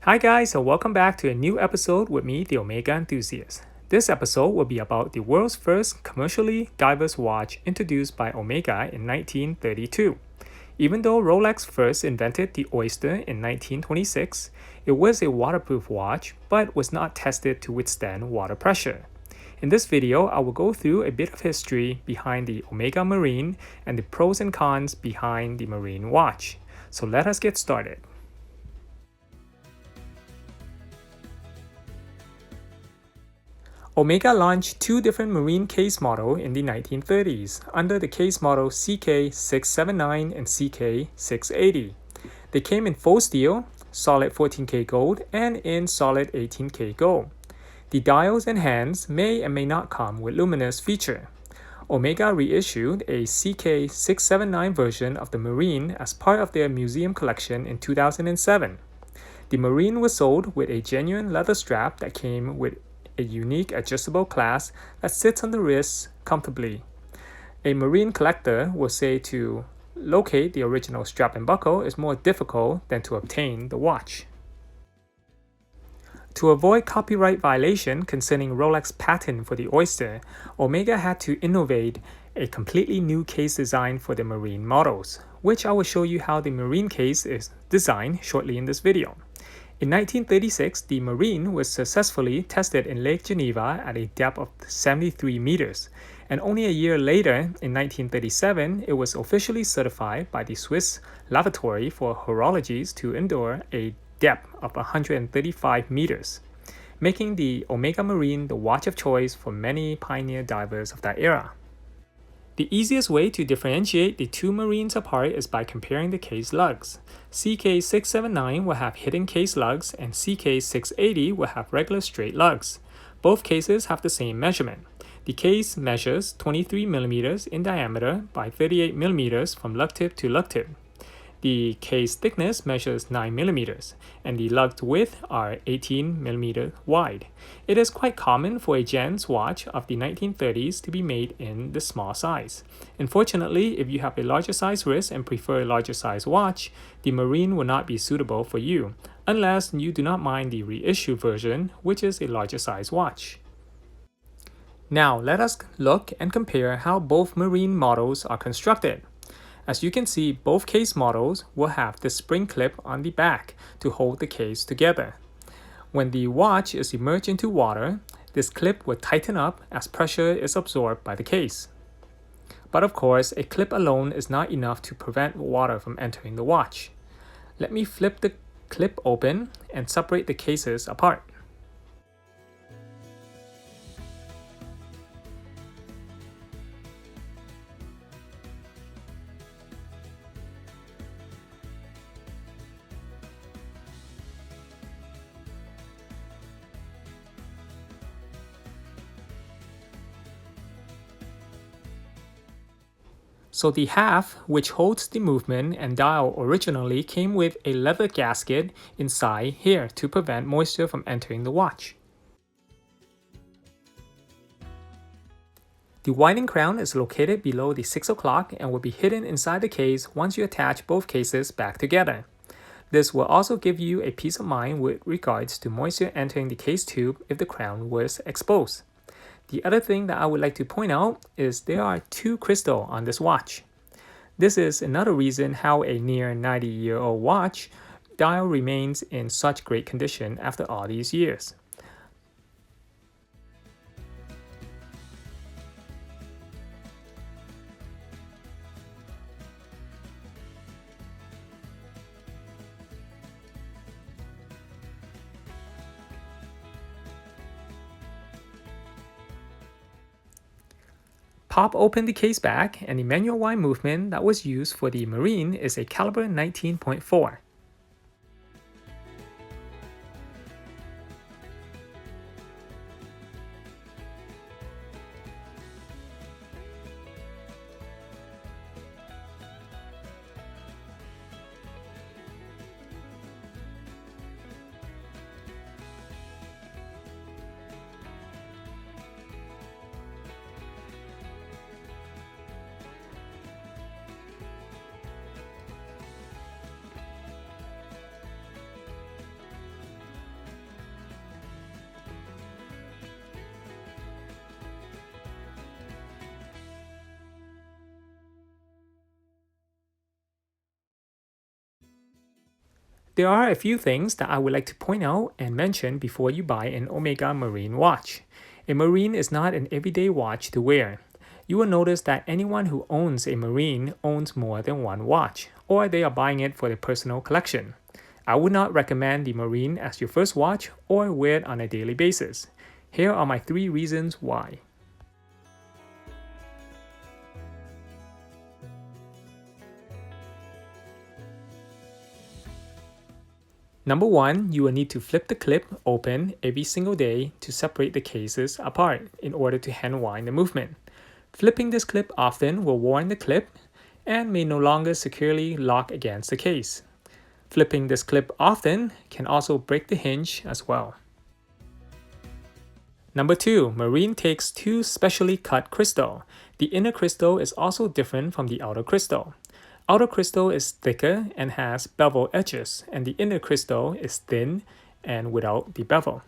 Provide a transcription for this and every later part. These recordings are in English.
Hi guys, so welcome back to a new episode with me, the Omega Enthusiast. This episode will be about the world's first commercially diverse watch introduced by Omega in 1932. Even though Rolex first invented the Oyster in 1926, it was a waterproof watch but was not tested to withstand water pressure. In this video, I will go through a bit of history behind the Omega Marine and the pros and cons behind the Marine watch. So let us get started. Omega launched two different marine case models in the 1930s under the case model CK679 and CK680. They came in faux steel, solid 14K gold, and in solid 18K gold. The dials and hands may and may not come with luminous feature. Omega reissued a CK679 version of the Marine as part of their museum collection in 2007. The Marine was sold with a genuine leather strap that came with a unique adjustable clasp that sits on the wrist comfortably. A marine collector will say to locate the original strap and buckle is more difficult than to obtain the watch. To avoid copyright violation concerning Rolex patent for the Oyster, Omega had to innovate a completely new case design for the Marine models, which I will show you how the Marine case is designed shortly in this video. In 1936, the Marine was successfully tested in Lake Geneva at a depth of 73 meters, and only a year later, in 1937, it was officially certified by the Swiss Laboratory for Horologies to endure a depth of 135 meters, making the Omega Marine the watch of choice for many pioneer divers of that era. The easiest way to differentiate the two Marines apart is by comparing the case lugs. CK679 will have hidden case lugs and CK680 will have regular straight lugs. Both cases have the same measurement. The case measures 23mm in diameter by 38mm from lug tip to lug tip. The case thickness measures 9mm, and the lug width are 18mm wide. It is quite common for a Gens watch of the 1930s to be made in the small size. Unfortunately, if you have a larger size wrist and prefer a larger size watch, the Marine will not be suitable for you, unless you do not mind the reissue version, which is a larger size watch. Now let us look and compare how both Marine models are constructed. As you can see, both case models will have the spring clip on the back to hold the case together. When the watch is immersed into water, this clip will tighten up as pressure is absorbed by the case. But of course, a clip alone is not enough to prevent water from entering the watch. Let me flip the clip open and separate the cases apart. So the half, which holds the movement and dial originally came with a leather gasket inside here to prevent moisture from entering the watch. The winding crown is located below the 6 o'clock and will be hidden inside the case once you attach both cases back together. This will also give you a peace of mind with regards to moisture entering the case tube if the crown was exposed. The other thing that I would like to point out is there are two crystals on this watch. This is another reason how a near 90-year-old watch dial remains in such great condition after all these years. Pop open the case back, and the manual wind movement that was used for the Marine is a caliber 19.4. There are a few things that I would like to point out and mention before you buy an Omega Marine watch. A Marine is not an everyday watch to wear. You will notice that anyone who owns a Marine owns more than one watch, or they are buying it for their personal collection. I would not recommend the Marine as your first watch or wear it on a daily basis. Here are my 3 reasons why. Number 1, you will need to flip the clip open every single day to separate the cases apart in order to hand wind the movement. Flipping this clip often will worn the clip and may no longer securely lock against the case. Flipping this clip often can also break the hinge as well. Number 2, Marine takes 2 specially cut crystal. The inner crystal is also different from the outer crystal. Outer crystal is thicker and has bevel edges, and the inner crystal is thin and without the bevel.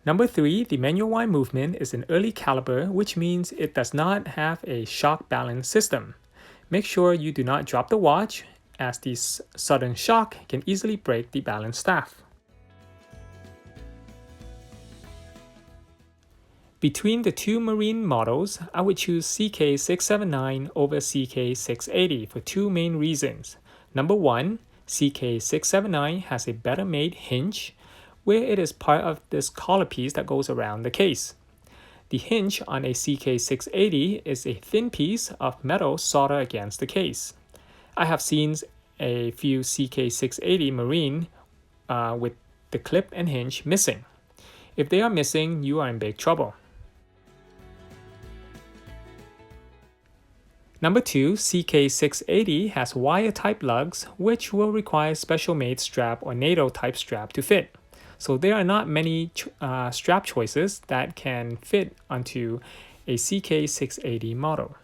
Number 3, the manual wind movement is an early caliber, which means it does not have a shock balance system. Make sure you do not drop the watch, as the sudden shock can easily break the balance staff. Between the 2 Marine models, I would choose CK679 over CK680 for 2 main reasons. Number 1, CK679 has a better made hinge, where it is part of this collar piece that goes around the case. The hinge on a CK680 is a thin piece of metal soldered against the case. I have seen a few CK680 Marine with the clip and hinge missing. If they are missing, you are in big trouble. Number 2, CK680 has wire-type lugs, which will require special-made strap or NATO-type strap to fit. So there are not many strap choices that can fit onto a CK680 model.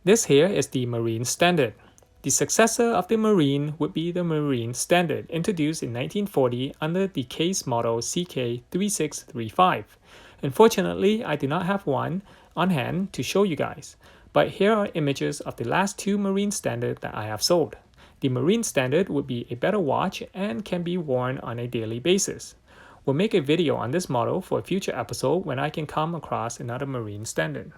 This here is the Marine Standard. The successor of the Marine would be the Marine Standard, introduced in 1940 under the case model CK3635. Unfortunately, I do not have one on hand to show you guys, but here are images of the last 2 Marine Standard that I have sold. The Marine Standard would be a better watch and can be worn on a daily basis. We'll make a video on this model for a future episode when I can come across another Marine Standard.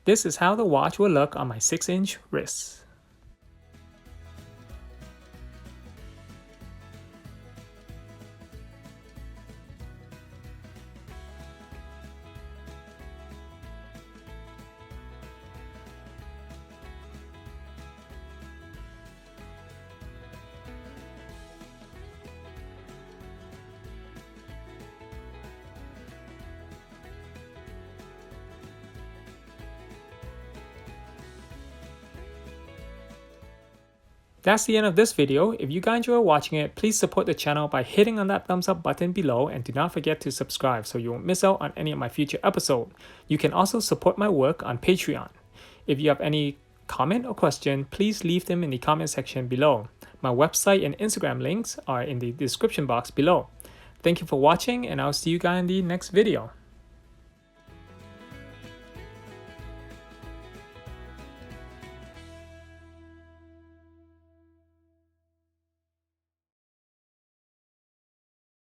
This is how the watch will look on my 6-inch wrist. That's the end of this video. If you guys enjoy watching it, please support the channel by hitting on that thumbs up button below, and do not forget to subscribe so you won't miss out on any of my future episodes. You can also support my work on Patreon. If you have any comment or question, please leave them in the comment section below. My website and Instagram links are in the description box below. Thank you for watching, and I'll see you guys in the next video.